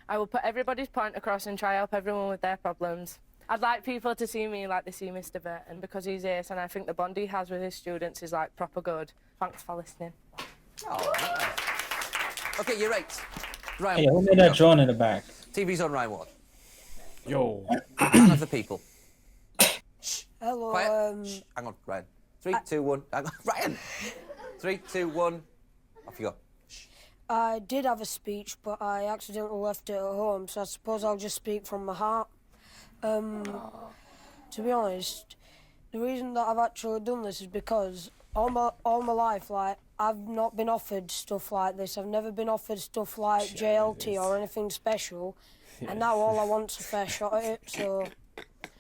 I will put everybody's point across and try help everyone with their problems. I'd like people to see me like they see Mr. Burton because he's ace, and I think the bond he has with his students is like proper good. Thanks for listening. Oh, nice. Okay, you're right. Ryan. Hey, who made that drawing in the back? TV's on, Ryan Ward. Yo. Man of the people. Hello. Quiet. Shh. Hang on, Ryan. 3, 2, 1. Hang on. Ryan! 3, 2, 1. Off you go. I did have a speech, but I accidentally left it at home, so I suppose I'll just speak from my heart. To be honest, the reason that I've actually done this is because all my life, like, I've not been offered stuff like this. I've never been offered stuff like JLT or anything special, and now all I want's a fair shot at it, so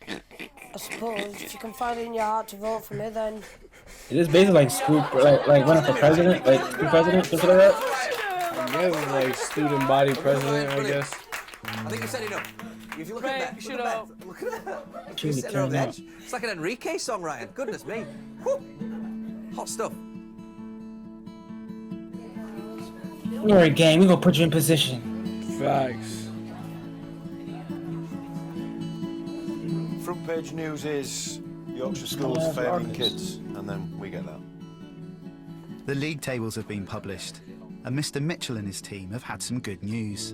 I suppose if you can find it in your heart to vote for me, then... Is this basically like school, like running for president, like school president, consider that? I guess like student body president, I guess. I think you said enough. If you look at that, shut up. Look at that. Truly She's sitting over the turned edge. It's like an Enrique song, Ryan. Goodness me. Whew. Hot stuff. Alright, gang, we gonna put you in position. Facts. Front page news is Yorkshire schools failing kids, and then we get that. The league tables have been published, and Mr. Mitchell and his team have had some good news.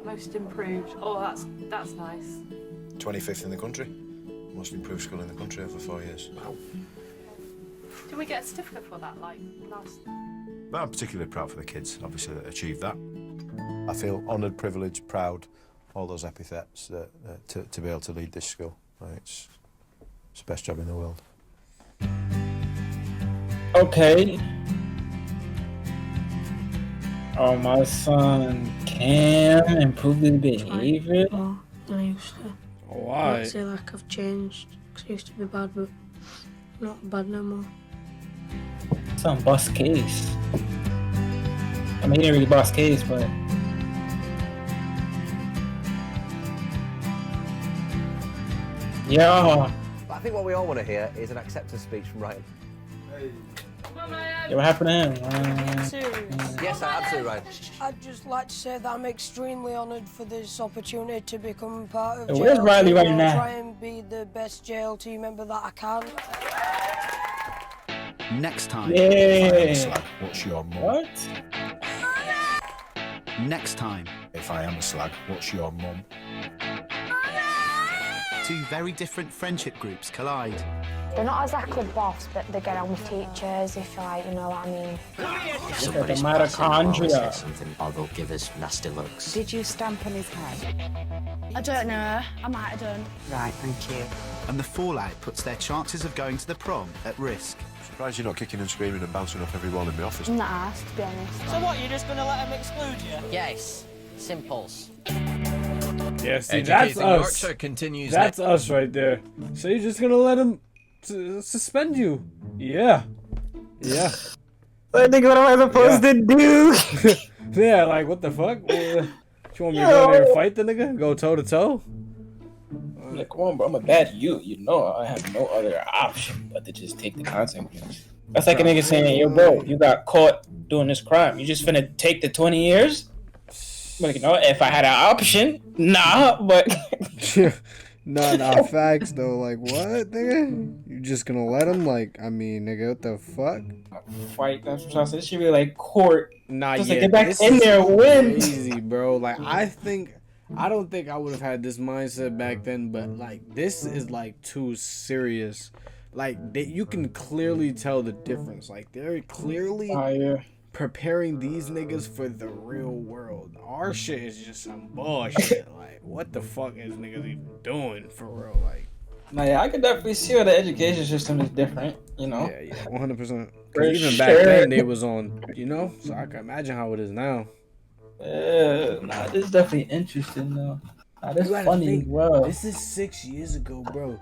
Most improved. Oh, that's nice. 25th in the country. Most improved school in the country over 4 years. Wow. Did we get a certificate for that, like, last? But I'm particularly proud for the kids, obviously, that achieved that. I feel honoured, privileged, proud, all those epithets to be able to lead this school. It's the best job in the world. Okay. Oh, my son Cam improved his behavior. More than I used to. Why? I'd say like I've changed. 'Cause I used to be bad, but not bad no more. Some bust case. I mean, he didn't really bust case, but yeah. But I think what we all want to hear is an acceptance speech from Ryan. Yeah, what happened to him? Serious. Yes, absolutely, Ryan. I'd just like to say that I'm extremely honoured for this opportunity to become part of Hey, where's Riley JLT. right I'll now? try and be the best JLT member that I can. Next time. Yeah. What's your mum? What? Next time. If I am a slag, what's your mum? Two very different friendship groups collide. They're not exactly boss, but they get on with teachers, if you know what I mean. If somebody's mitochondria. Something, or they'll give us nasty looks. Did you stamp on his head? I don't know. I might have done. Right, thank you. And the fallout puts their chances of going to the prom at risk. Surprised you're not kicking and screaming and bouncing off every wall in the office. I'm not asked, to be honest. So what, you're just going to let him exclude you? Yes, simples. Yeah, see, that's us. Yorkshire continues. That's us right there. So you're just gonna let him suspend you? Yeah. Yeah. I think what am I supposed to do? Yeah, like what the fuck? You want me to go there and fight the nigga? Go toe to toe? Like, come on, bro. I'm a bad you. You know I have no other option but to just take the consequences. That's like a nigga saying, yo, bro, you got caught doing this crime. You just finna take the 20 years? Like, you know, if I had an option, nah, but... Nah, facts, though. Like, what, nigga? You just gonna let him? Like, I mean, nigga, what the fuck? Fight, that's what I said. This should be like court. Nah, just yeah, like, get back this in is there, win. crazy, bro. Like, I don't think I would have had this mindset back then, but, like, this is, like, too serious. Like, you can clearly tell the difference. Like, they're clearly preparing these niggas for the real world. Our shit is just some bullshit. Like, what the fuck is niggas even doing for real? Like, Nah, yeah, I could definitely see where the education system is different, you know? Yeah, 100%. For Even back then, they was on, you know? So I can imagine how it is now. Yeah, nah, this is definitely interesting, though. Nah, this You gotta funny, think, bro. This is 6 years ago, bro.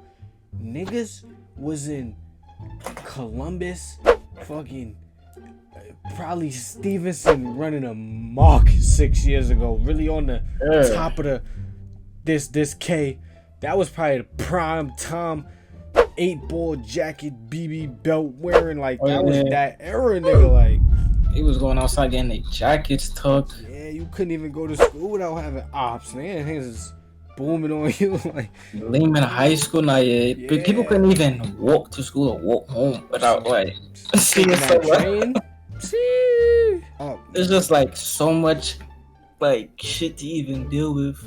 Niggas was in Columbus, fucking probably Stevenson running a mock 6 years ago. Really on the top of this K. That was probably the prime time 8-ball jacket, BB belt wearing. Like, that was that era, nigga. Like, he was going outside getting their jackets tucked. Yeah, you couldn't even go to school without having ops, man. Niggas is booming on you. Like, Lehman High School, nah, yeah. People couldn't even walk to school or walk home without, like, seeing that someone. Oh, There's just, like, so much, like, shit to even deal with.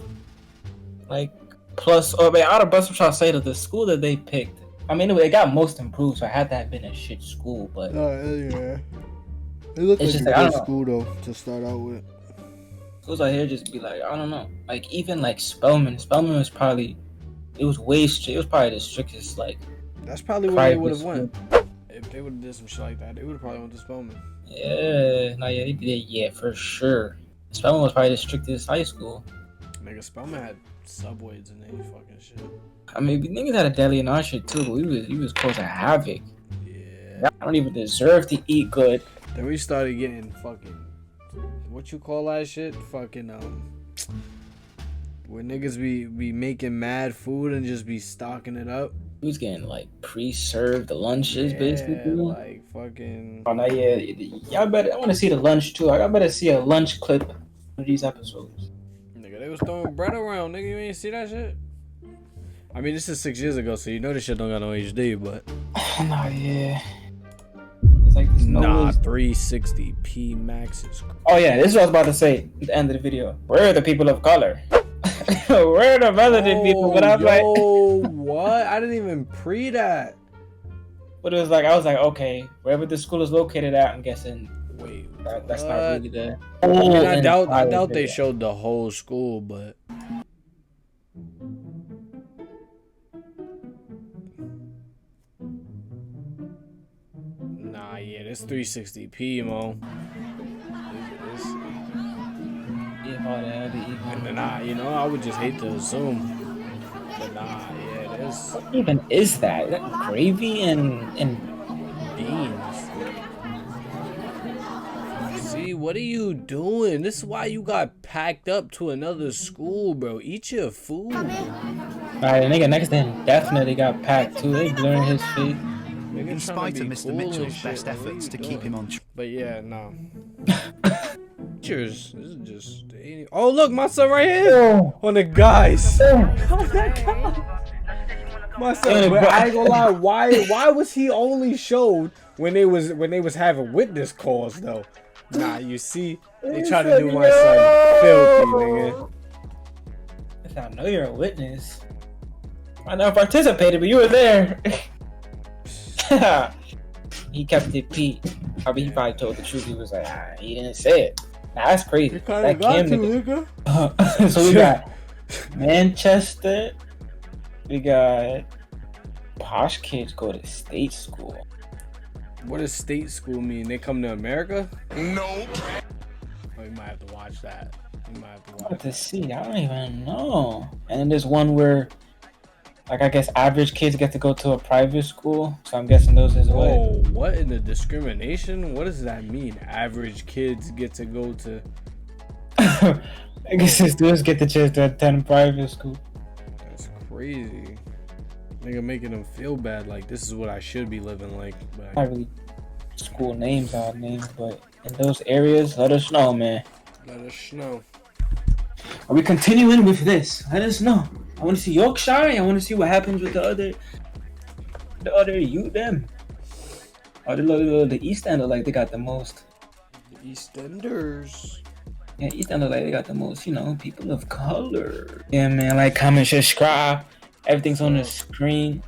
Like, plus, or man, out of bus, I'm trying to say that the school that they picked, I mean, it got most improved, so it had to have been a shit school, but... yeah. It looked It's like just a like, I good don't know. school, though, to start out with. Schools out here just be like, I don't know. Like, even, like, Spelman was probably... It was way strict. It was probably the strictest, like... That's probably where they private would have school. went. If they would have did some shit like that, they would have probably went to Spelman. Yeah, no, yeah, they did, yeah, for sure. Spelman was probably the strictest high school. Nigga, Spelman had subways and any fucking shit. I mean, we niggas had a deli in our shit too, but we was causing havoc. Yeah. I don't even deserve to eat good. Then we started getting fucking, what you call that shit? Fucking, where niggas be making mad food and just be stocking it up. He was getting like pre-served lunches, basically. Like fucking. Oh no, yeah, y'all better. I want to see the lunch too. I better see a lunch clip of these episodes. Nigga, they was throwing bread around. Nigga, you ain't see that shit? I mean, this is 6 years ago, so you know this shit don't got no HD, but. Nah, yeah. It's like this nah, 360p max is. Oh yeah, this is what I was about to say at the end of the video. Where are the people of color? Where are the melanated people? But I'm like, what? I didn't even pre that. But it was like, I was like, okay, wherever the school is located at, I'm guessing. Wait, that's not really the. I mean, I doubt they showed the whole school, but. Nah, yeah, this 360p, mo. Nah, you know, I would just hate to assume. But nah, yeah, this. What even is that? Is that gravy and beans? See, what are you doing? This is why you got packed up to another school, bro. Eat your food. Alright, the nigga next to him definitely got packed too. They blurring his face. In spite of Mr. Mitchell's best efforts to keep him on track. But yeah, no. Pictures. This is just. Oh look, my son right here. On the guys. My son. But I ain't gonna lie. Why was he only showed when they was having witness calls though? Nah, you see, they try to do my son filthy, nigga. I know you're a witness. I never participated, but you were there. He kept it Pete. I mean, he probably told the truth. He was like, he didn't say it. Nah, that's crazy. That Cam nigga. So we got Manchester. We got posh kids go to state school. What does state school mean? They come to America? Nope. Oh, you might have to watch that. You might have to watch What to see? I don't even know. And then there's one where, like, I guess average kids get to go to a private school. So I'm guessing those is what. Oh, what in the discrimination? What does that mean? Average kids get to go to. I guess these dudes get the chance to attend private school. That's crazy. Nigga making them feel bad, like this is what I should be living like. But Not really school names, odd names, but in those areas, let us know, man. Let us know. Are we continuing with this? Let us know. I want to see Yorkshire. I want to see what happens with the other you them. Or the East End, like they got the most. The EastEnders. Yeah, East End, like they got the most. You know, people of color. Yeah, man. Like, comment, subscribe. Everything's on the screen.